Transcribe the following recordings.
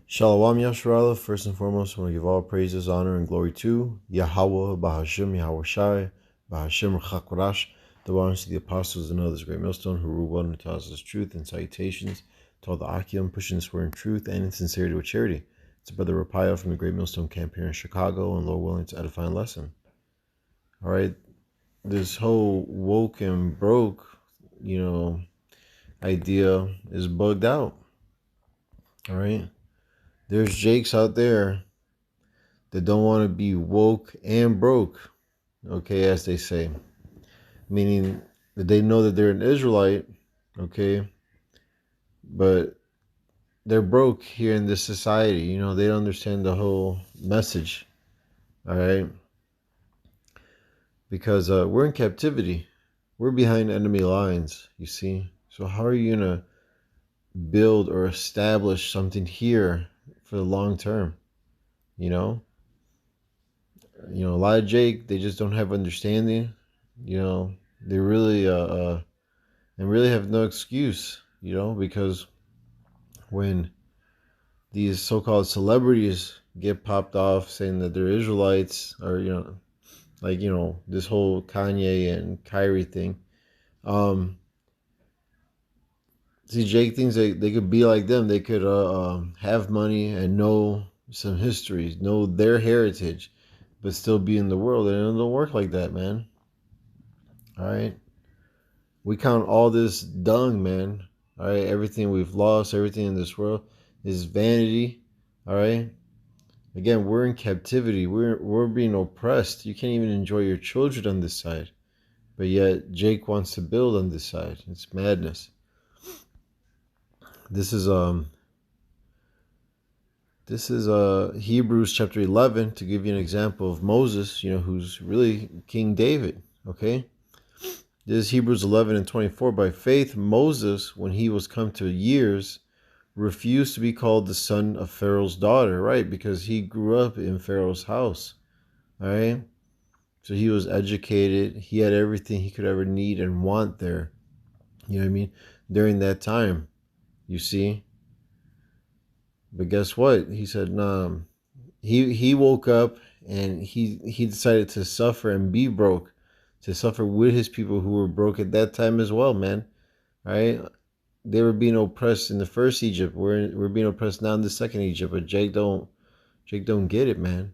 Shalom Yasharallah. First and foremost, I want to give all praises, honor, and glory to Yahawah, Bahashim, YAHAWASHI, Bahashim, Chakwarash, the ones to the apostles and others, great millstone, who rule well and tells us truth, and salutations to all the Akim, pushing this word in truth and in sincerity with charity. It's Brother Raphael from the Great Millstone Camp here in Chicago, and Lord willing, to edifying lesson. All right, this whole woke and broke, idea is bugged out. All right. There's Jakes out there that don't want to be woke and broke, okay, as they say. Meaning that they know that they're an Israelite, okay, but they're broke here in this society. They don't understand the whole message, all right? Because we're in captivity. We're behind enemy lines, you see. So how are you going to build or establish something here for the long term, a lot of Jake, they just don't have understanding. They really and really have no excuse, because when these so-called celebrities get popped off saying that they're Israelites, or this whole Kanye and Kyrie thing, see, Jake thinks they could be like them. They could have money and know some history, know their heritage, but still be in the world. And it don't work like that, man. All right. We count all this dung, man. All right. Everything we've lost, everything in this world is vanity. All right. Again, we're in captivity. We're being oppressed. You can't even enjoy your children on this side. But yet Jake wants to build on this side. It's madness. This is Hebrews chapter 11, to give you an example of Moses, who's really King David, okay? This is Hebrews 11 and 24. By faith, Moses, when he was come to years, refused to be called the son of Pharaoh's daughter, right? Because he grew up in Pharaoh's house, all right? So he was educated. He had everything he could ever need and want there, you know what I mean? During that time, you see? But guess what? He said, nah. He woke up and he decided to suffer and be broke, to suffer with his people who were broke at that time as well, man. Right? They were being oppressed in the first Egypt. We're being oppressed now in the second Egypt. But Jake don't get it, man.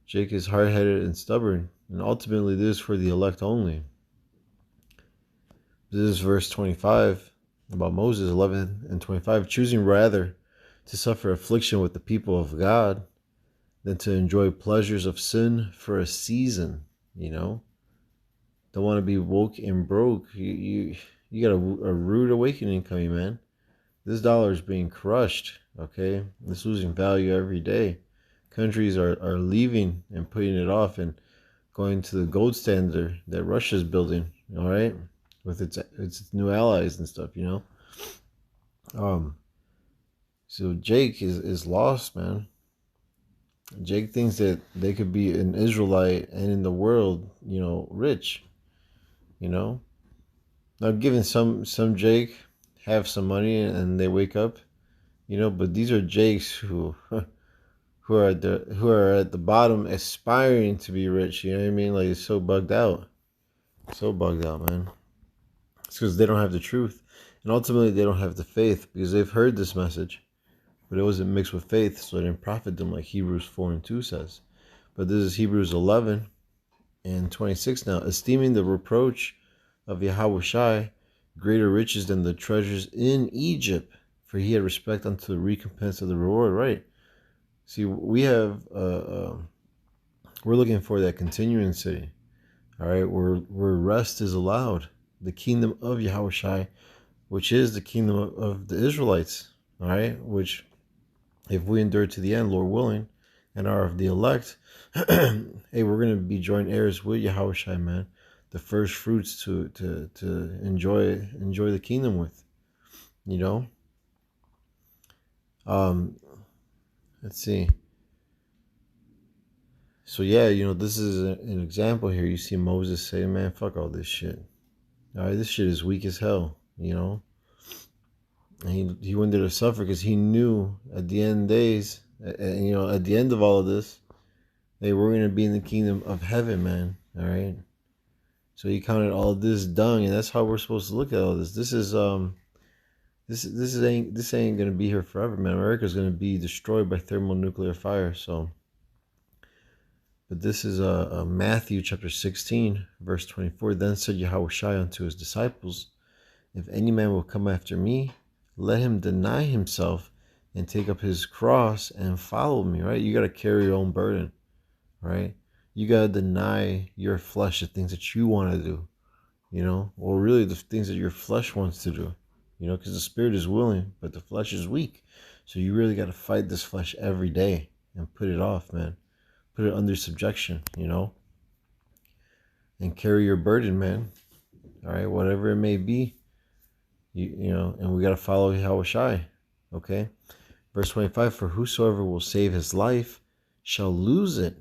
Jake is hard-headed and stubborn, and ultimately this is for the elect only. This is verse 25 about Moses 11 and 25, choosing rather to suffer affliction with the people of God than to enjoy pleasures of sin for a season, Don't want to be woke and broke. You got a rude awakening coming, man. This dollar is being crushed, okay? It's losing value every day. Countries are leaving and putting it off and going to the gold standard that Russia's building, all right? With its new allies and stuff, So Jake is lost, man. Jake thinks that they could be an Israelite and in the world, rich, Now giving some Jake have some money and they wake up, but these are Jakes who who are at the bottom aspiring to be rich, you know what I mean? Like, it's so bugged out. So bugged out, man. It's because they don't have the truth. And ultimately they don't have the faith, because they've heard this message, but it wasn't mixed with faith, so it didn't profit them, like Hebrews 4 and 2 says. But this is Hebrews 11 and 26 now. Esteeming the reproach of YAHAWASHI greater riches than the treasures in Egypt, for he had respect unto the recompense of the reward. Right. See, we have, we're looking for that continuing city. All right. Where rest is allowed. The kingdom of YAHAWASHI, which is the kingdom of the Israelites. All right. Which, if we endure to the end, Lord willing, and are of the elect, hey, we're going to be joint heirs with YAHAWASHI, man. The first fruits to enjoy the kingdom with, Let's see. So yeah, this is an example here. You see Moses say, man, fuck all this shit. All right, this shit is weak as hell, And he went there to suffer because he knew at the end days, at the end of all of this, they were going to be in the kingdom of heaven, man. All right. So he counted all this dung, and that's how we're supposed to look at all this. This ain't gonna be here forever, man. America's gonna be destroyed by thermonuclear fire. So, but this is Matthew chapter 16, verse 24. Then said YAHAWASHI unto his disciples, if any man will come after me, let him deny himself and take up his cross and follow me. Right? You got to carry your own burden. Right? You got to deny your flesh the things that you want to do. Or really the things that your flesh wants to do. Because the spirit is willing, but the flesh is weak. So you really got to fight this flesh every day and put it off, man. Put it under subjection, and carry your burden, man. All right, whatever it may be, and we got to follow YAHAWASHI, okay? Verse 25, for whosoever will save his life shall lose it,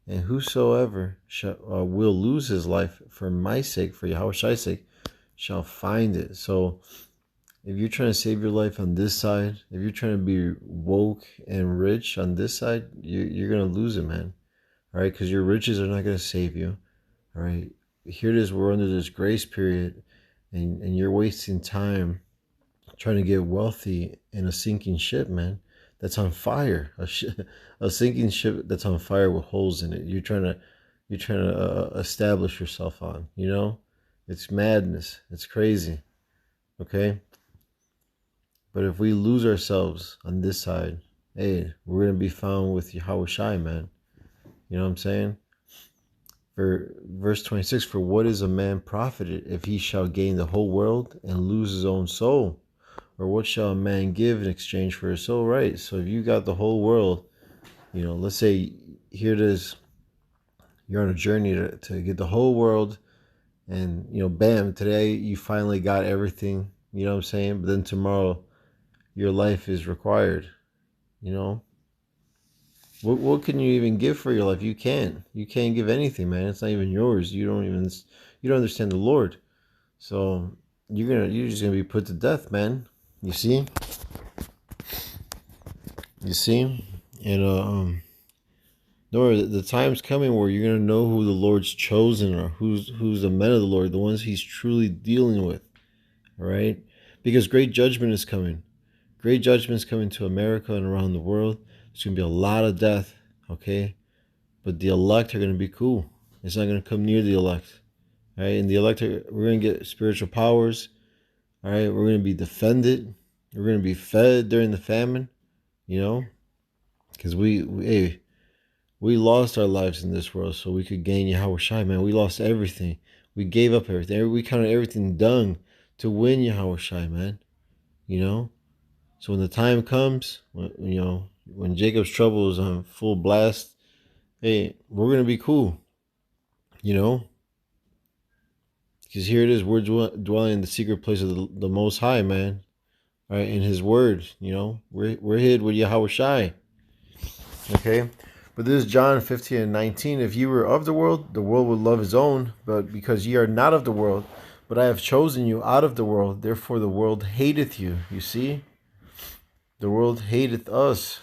and whosoever will lose his life for my sake, for YAHAWASHI's sake, shall find it. So if you're trying to save your life on this side, if you're trying to be woke and rich on this side, you're going to lose it, man. All right, because your riches are not going to save you. All right, here it is. We're under this grace period, and you're wasting time trying to get wealthy in a sinking ship, man. That's on fire. A sinking ship that's on fire with holes in it. You're trying to establish yourself on. It's madness. It's crazy. Okay. But if we lose ourselves on this side, hey, we're going to be found with YAHAWASHI, man. You know what I'm saying? For verse 26, for what is a man profited if he shall gain the whole world and lose his own soul? Or what shall a man give in exchange for his soul? Right. So if you got the whole world, let's say here it is, you're on a journey to get the whole world, and, bam, today you finally got everything, you know what I'm saying? But then tomorrow, your life is required. What can you even give for your life? You can't give anything, man. It's not even yours. You don't understand the Lord. So you're just gonna be put to death, man. You see, and the time's coming where you're gonna know who the Lord's chosen are, who's the men of the Lord, the ones He's truly dealing with. All right, because great judgment is coming. Great judgment is coming to America and around the world. There's going to be a lot of death, okay? But the elect are going to be cool. It's not going to come near the elect, all right? And the elect, we're going to get spiritual powers, all right? We're going to be defended. We're going to be fed during the famine, because we lost our lives in this world so we could gain YAHAWASHI, man. We lost everything. We gave up everything. We counted everything dung to win YAHAWASHI, man, So when the time comes, when Jacob's trouble is on full blast, hey, we're going to be cool, Because here it is, we're dwelling in the secret place of the Most High, man. All right, in His Word, We're hid with YAHAWASHI. Okay? But this is John 15 and 19. If ye were of the world would love his own. But because ye are not of the world, but I have chosen you out of the world, therefore the world hateth you. You see? The world hateth us,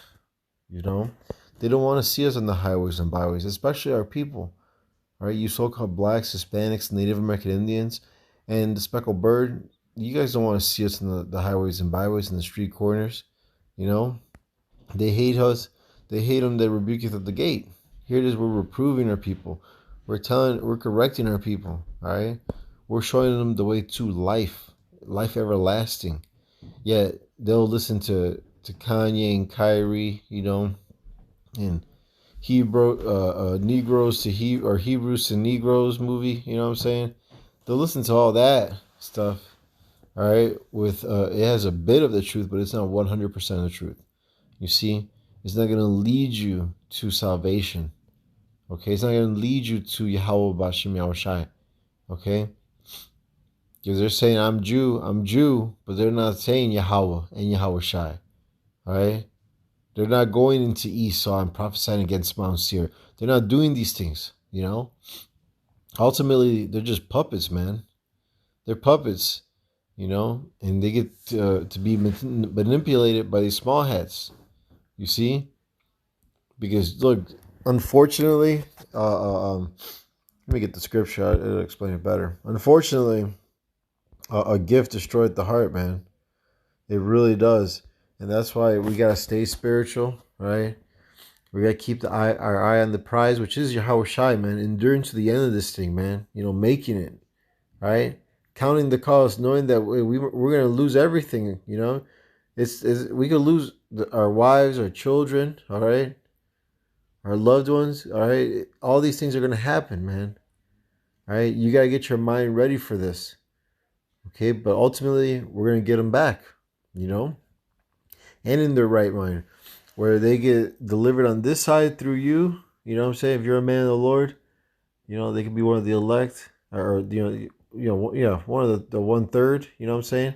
They don't want to see us on the highways and byways, especially our people. All right, you so-called blacks, Hispanics, Native American Indians, and the speckled bird. You guys don't want to see us on the highways and byways and the street corners. They hate us. They hate them that rebuketh at the gate. Here it is, we're reproving our people. We're correcting our people. All right, we're showing them the way to life everlasting. Yet they'll listen to Kanye and Kyrie, and Negroes to Hebrews to Negroes movie. You know what I'm saying? They'll listen to all that stuff. All right, with it has a bit of the truth, but it's not 100% of the truth. You see, it's not going to lead you to salvation. Okay, it's not going to lead you to YAHAWASHI. Okay. Because they're saying, I'm Jew, but they're not saying Yahweh and YAHAWASHI. All right? They're not going into Esau and prophesying against Mount Seir. They're not doing these things, Ultimately, they're just puppets, man. They're puppets. you know, and they get to be manipulated by these small hats. You see, because look, unfortunately, let me get the scripture. It'll explain it better. Unfortunately, a gift destroyed the heart, man. It really does, and that's why we gotta stay spiritual, right? We gotta keep our eye on the prize, which is YAHAWASHI, man. Enduring to the end of this thing, man. You know, making it, right? Counting the cost, knowing that we're gonna lose everything. You know, it's we could lose our wives, our children, all right, our loved ones, all right. All these things are gonna happen, man. All right, you gotta get your mind ready for this, okay? But ultimately, we're gonna get them back, you know, and in their right mind, where they get delivered on this side through you. You know what I'm saying? If you're a man of the Lord, you know, they could be one of the elect, or yeah, one of the 1/3. You know what I'm saying?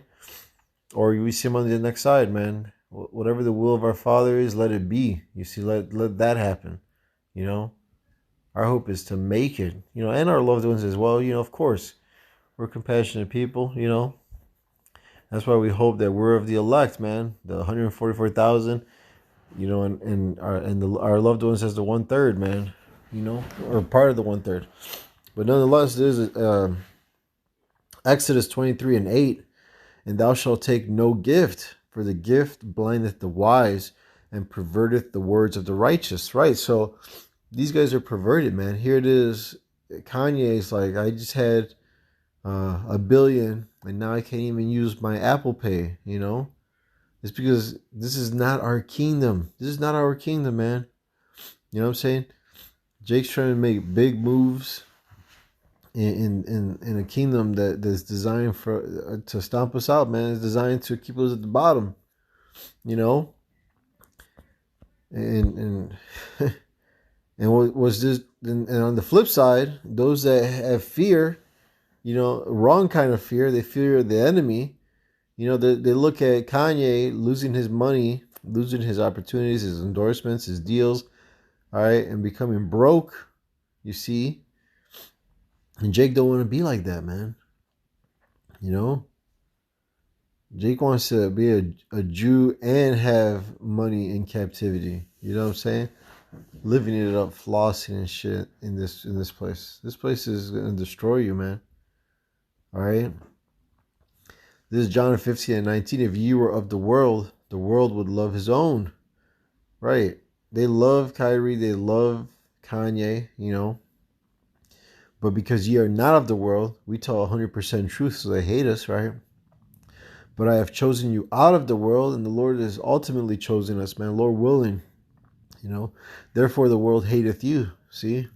Or we see them on the next side, man. Whatever the will of our Father is, let it be. You see, let that happen. You know, our hope is to make it. You know, and our loved ones as well. You know, of course, we're compassionate people. You know, that's why we hope that we're of the elect, man. The 144,000. You know, our loved ones as the 1/3, man. You know, or part of the 1/3. But nonetheless, there's Exodus 23:8, and thou shalt take no gift, for the gift blindeth the wise and perverteth the words of the righteous. Right? So these guys are perverted, man. Here it is. Kanye's like, I just had $1 billion, and now I can't even use my Apple Pay. You know, it's because this is not our kingdom. This is not our kingdom, man. You know what I'm saying? Jake's trying to make big moves in a kingdom that's designed for to stomp us out, man. It's designed to keep us at the bottom, you know. And and what was this? And on the flip side, those that have fear, you know, wrong kind of fear, they fear the enemy. You know, they look at Kanye losing his money, losing his opportunities, his endorsements, his deals, all right, and becoming broke. You see, and Jake don't want to be like that, man. You know, Jake wants to be a Jew and have money in captivity. You know what I'm saying? Living it up, flossing and shit in this place. This place is gonna destroy you, man. All right. This is John 15:19. If you were of the world would love his own. Right. They love Kyrie. They love Kanye. You know. But because ye are not of the world, we tell 100% truth, so they hate us, right? But I have chosen you out of the world, and the Lord has ultimately chosen us, man. Lord willing, you know. Therefore, the world hateth you. See,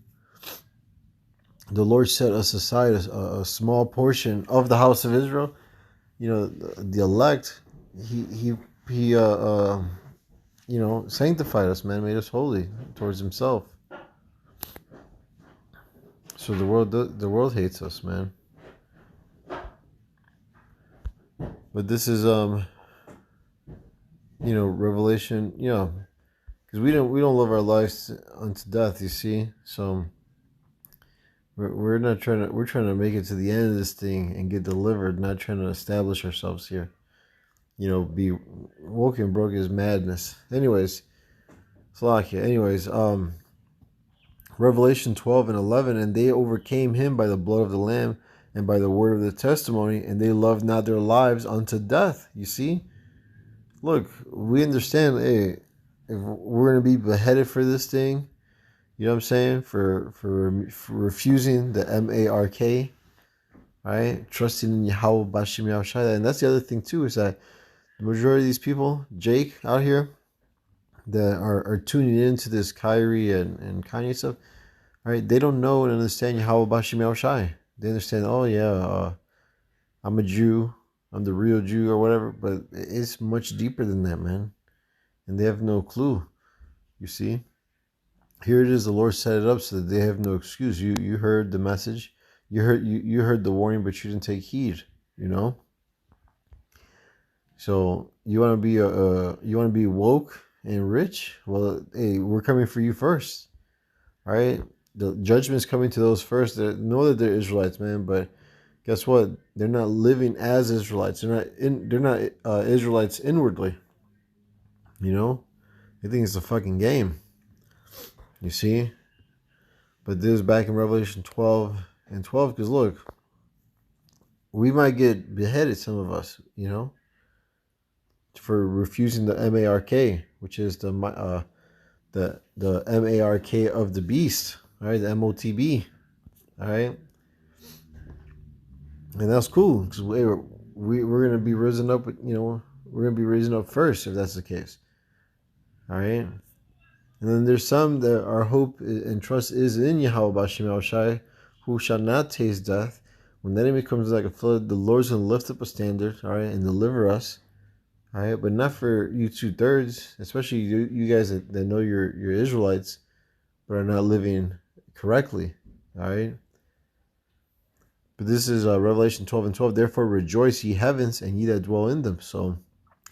the Lord set us aside a small portion of the house of Israel. You know, the elect. He you know, sanctified us, man. Made us holy towards Himself. So the world hates us, man. But this is you know, Revelation. You know. Because we don't live our lives unto death, you see. So we're not trying to, we're trying to make it to the end of this thing and get delivered, not trying to establish ourselves here. You know, be woke and broke is madness. Anyways, Slovakia. Anyways, Revelation 12:11, and they overcame him by the blood of the Lamb and by the word of the testimony, and they loved not their lives unto death. You see, look, we understand. Hey, if we're gonna be beheaded for this thing, you know what I'm saying? For refusing the MARK, right? Trusting in YAHAWASHI. And that's the other thing too, is that the majority of these people, Jake out here, that are tuning into this Kyrie and Kanye stuff, right? They don't know and understand YAHAWASHI. They understand, oh yeah, I'm a Jew, I'm the real Jew or whatever, but it's much deeper than that, man. And they have no clue, you see? Here it is, the Lord set it up so that they have no excuse. You heard the message, you heard the warning, but you didn't take heed, you know? So you want to be woke and rich? Well, hey, we're coming for you first. All right? The judgment's coming to those first that know that they're Israelites, man, but guess what? They're not living as Israelites. They're not Israelites inwardly. You know, they think it's a fucking game. You see? But this is back in Revelation 12 and 12, because look, we might get beheaded, some of us, you know, for refusing the MARK, which is the MARK of the beast, all right, the MOTB, all right, and that's cool because we're gonna be risen up, you know, we're gonna be risen up first if that's the case, all right. And then there's some that our hope and trust is in YAHAWASHI, who shall not taste death. When the enemy comes like a flood, the Lord's going to lift up a standard, all right, and deliver us, all right, but not for you 2/3, especially you guys that know you're Israelites, but are not living correctly, all right. But this is Revelation 12 and 12. Therefore rejoice, ye heavens, and ye that dwell in them. So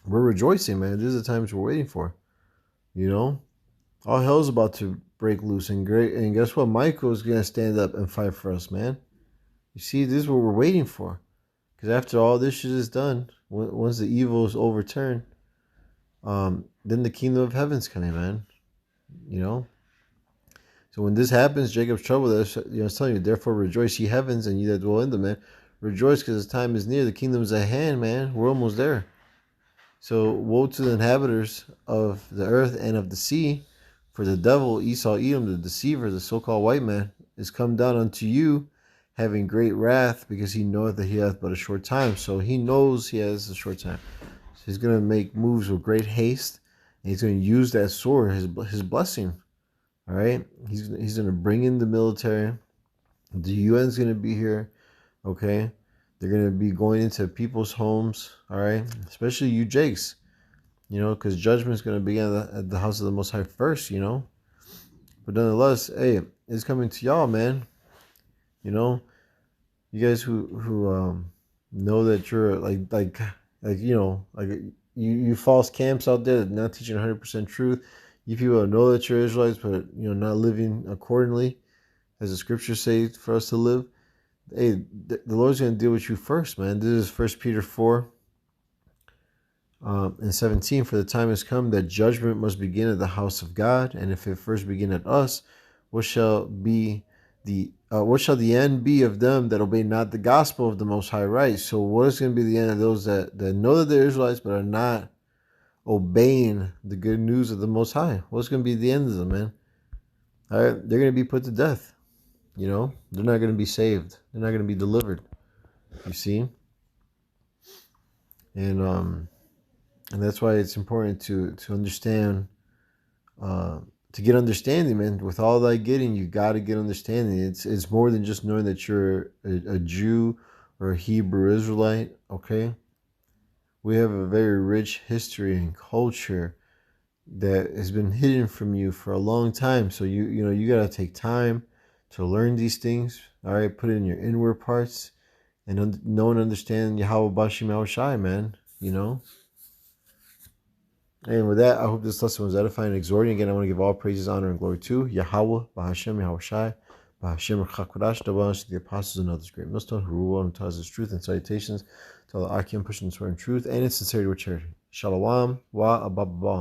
we're rejoicing, man. These are the times we're waiting for, you know. All hell's about to break loose, and guess what? Michael's gonna stand up and fight for us, man. You see, this is what we're waiting for. Because after all this shit is done, once the evil is overturned, then the kingdom of heaven's coming, man. You know. So when this happens, Jacob's trouble. That's, you know, I was telling you. Therefore, rejoice, ye heavens, and ye that dwell in them, man. Rejoice, because the time is near. The kingdom's at hand, man. We're almost there. So woe to the inhabitants of the earth and of the sea. For the devil, Esau, Edom, the deceiver, the so-called white man, is come down unto you, having great wrath, because he knoweth that he hath but a short time. So he knows he has a short time. So he's going to make moves with great haste, and he's going to use that sword, his blessing. All right? He's going to bring in the military. The UN's going to be here, okay? They're going to be going into people's homes, all right? Especially you Jakes. You know, because judgment is going to begin at the house of the Most High first, you know. But nonetheless, hey, it's coming to y'all, man. You know, you guys who know that you're like you know, like you false camps out there that not teaching 100% truth. You people know that you're Israelites, but you know, not living accordingly as the scriptures say for us to live. Hey, the Lord's going to deal with you first, man. This is 1 Peter 4. And 17, for the time has come that judgment must begin at the house of God, and if it first begin at us, what shall the end be of them that obey not the gospel of the Most High? Right. So what is going to be the end of those that know that they're Israelites but are not obeying the good news of the Most High? What's going to be the end of them, man? All right, they're going to be put to death. You know, they're not going to be saved. They're not going to be delivered. You see, and that's why it's important to understand, to get understanding, man. With all that getting, you got to get understanding. It's more than just knowing that you're a Jew or a Hebrew Israelite, okay? We have a very rich history and culture that has been hidden from you for a long time. So you know, you got to take time to learn these things, all right? Put it in your inward parts and know and understand YAHAWASHI, man, you know? And with that, I hope this lesson was edifying and exhorting. Again, I want to give all praises, honor, and glory to Yahweh, Bahashem, YAHAWASHI, Bahashem, Chakwadash, the apostles and others, great millstone, who rule and tells us truth, and salutations to all the Akim pushing the sword in truth and in sincerity with charity. Shalom, wa ababa.